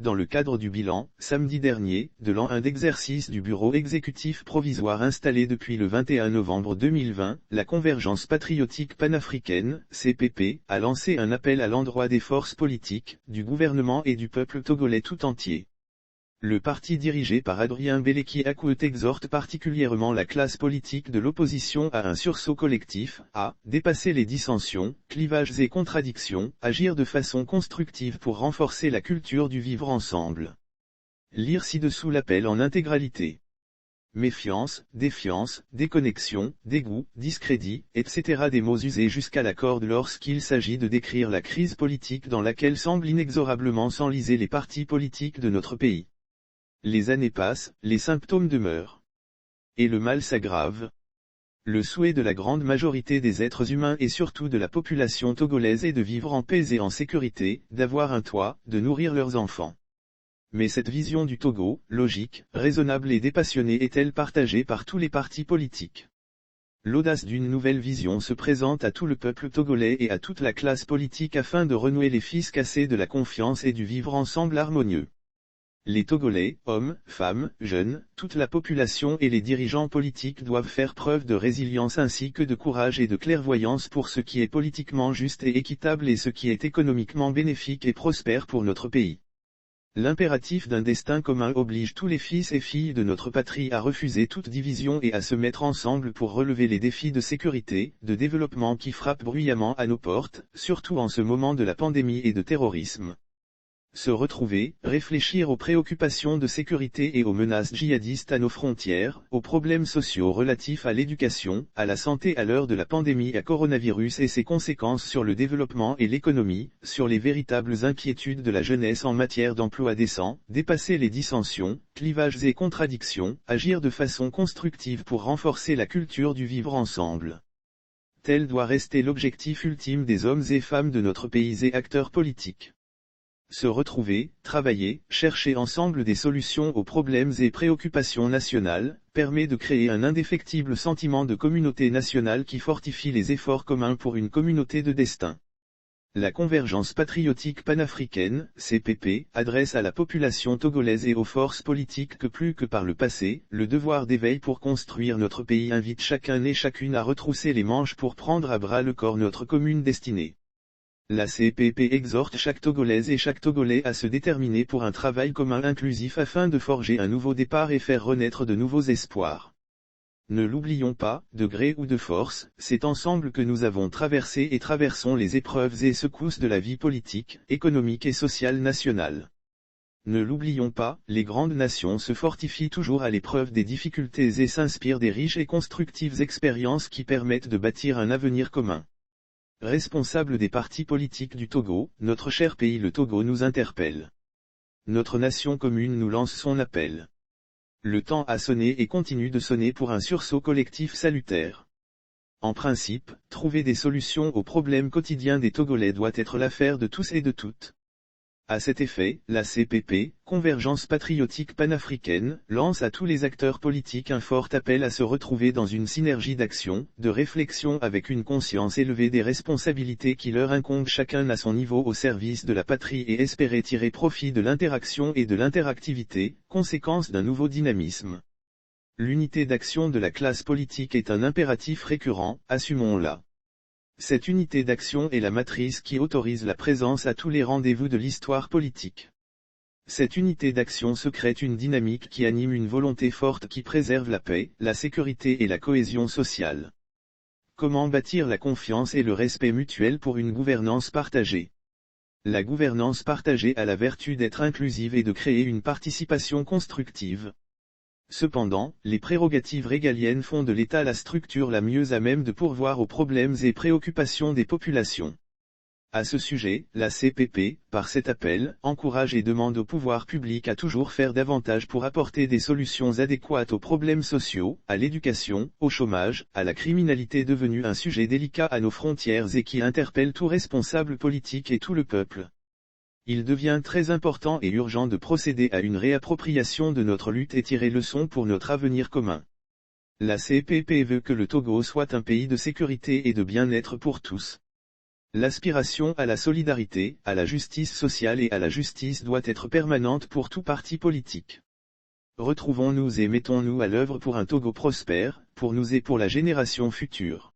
Dans le cadre du bilan, samedi dernier, de l'an 1 d'exercice du bureau exécutif provisoire installé depuis le 21 novembre 2020, la Convergence patriotique panafricaine, CPP, a lancé un appel à l'endroit des forces politiques, du gouvernement et du peuple togolais tout entier. Le parti dirigé par Adrien Belleki Akout exhorte particulièrement la classe politique de l'opposition à un sursaut collectif, à dépasser les dissensions, clivages et contradictions, agir de façon constructive pour renforcer la culture du vivre ensemble. Lire ci-dessous l'appel en intégralité. Méfiance, défiance, déconnexion, dégoût, discrédit, etc. Des mots usés jusqu'à la corde lorsqu'il s'agit de décrire la crise politique dans laquelle semblent inexorablement s'enliser les partis politiques de notre pays. Les années passent, les symptômes demeurent. Et le mal s'aggrave. Le souhait de la grande majorité des êtres humains et surtout de la population togolaise est de vivre en paix et en sécurité, d'avoir un toit, de nourrir leurs enfants. Mais cette vision du Togo, logique, raisonnable et dépassionnée est-elle partagée par tous les partis politiques? L'audace d'une nouvelle vision se présente à tout le peuple togolais et à toute la classe politique afin de renouer les fils cassés de la confiance et du vivre ensemble harmonieux. Les Togolais, hommes, femmes, jeunes, toute la population et les dirigeants politiques doivent faire preuve de résilience ainsi que de courage et de clairvoyance pour ce qui est politiquement juste et équitable et ce qui est économiquement bénéfique et prospère pour notre pays. L'impératif d'un destin commun oblige tous les fils et filles de notre patrie à refuser toute division et à se mettre ensemble pour relever les défis de sécurité, de développement qui frappent bruyamment à nos portes, surtout en ce moment de la pandémie et de terrorisme. Se retrouver, réfléchir aux préoccupations de sécurité et aux menaces djihadistes à nos frontières, aux problèmes sociaux relatifs à l'éducation, à la santé à l'heure de la pandémie à coronavirus et ses conséquences sur le développement et l'économie, sur les véritables inquiétudes de la jeunesse en matière d'emploi décent, dépasser les dissensions, clivages et contradictions, agir de façon constructive pour renforcer la culture du vivre ensemble. Tel doit rester l'objectif ultime des hommes et femmes de notre pays et acteurs politiques. Se retrouver, travailler, chercher ensemble des solutions aux problèmes et préoccupations nationales, permet de créer un indéfectible sentiment de communauté nationale qui fortifie les efforts communs pour une communauté de destin. La Convergence patriotique panafricaine, CPP, adresse à la population togolaise et aux forces politiques que plus que par le passé, le devoir d'éveil pour construire notre pays invite chacun et chacune à retrousser les manches pour prendre à bras le corps notre commune destinée. La CPP exhorte chaque Togolaise et chaque Togolais à se déterminer pour un travail commun inclusif afin de forger un nouveau départ et faire renaître de nouveaux espoirs. Ne l'oublions pas, de gré ou de force, c'est ensemble que nous avons traversé et traversons les épreuves et secousses de la vie politique, économique et sociale nationale. Ne l'oublions pas, les grandes nations se fortifient toujours à l'épreuve des difficultés et s'inspirent des riches et constructives expériences qui permettent de bâtir un avenir commun. Responsable des partis politiques du Togo, notre cher pays le Togo nous interpelle. Notre nation commune nous lance son appel. Le temps a sonné et continue de sonner pour un sursaut collectif salutaire. En principe, trouver des solutions aux problèmes quotidiens des Togolais doit être l'affaire de tous et de toutes. À cet effet, la CPP, Convergence patriotique panafricaine, lance à tous les acteurs politiques un fort appel à se retrouver dans une synergie d'action, de réflexion avec une conscience élevée des responsabilités qui leur incombent chacun à son niveau au service de la patrie et espérer tirer profit de l'interaction et de l'interactivité, conséquence d'un nouveau dynamisme. L'unité d'action de la classe politique est un impératif récurrent, assumons-la. Cette unité d'action est la matrice qui autorise la présence à tous les rendez-vous de l'histoire politique. Cette unité d'action se crée une dynamique qui anime une volonté forte qui préserve la paix, la sécurité et la cohésion sociale. Comment bâtir la confiance et le respect mutuel pour une gouvernance partagée? La gouvernance partagée a la vertu d'être inclusive et de créer une participation constructive. Cependant, les prérogatives régaliennes font de l'État la structure la mieux à même de pourvoir aux problèmes et préoccupations des populations. À ce sujet, la CPP, par cet appel, encourage et demande au pouvoir public à toujours faire davantage pour apporter des solutions adéquates aux problèmes sociaux, à l'éducation, au chômage, à la criminalité devenue un sujet délicat à nos frontières et qui interpelle tout responsable politique et tout le peuple. Il devient très important et urgent de procéder à une réappropriation de notre lutte et tirer leçon pour notre avenir commun. La CPP veut que le Togo soit un pays de sécurité et de bien-être pour tous. L'aspiration à la solidarité, à la justice sociale et à la justice doit être permanente pour tout parti politique. Retrouvons-nous et mettons-nous à l'œuvre pour un Togo prospère, pour nous et pour la génération future.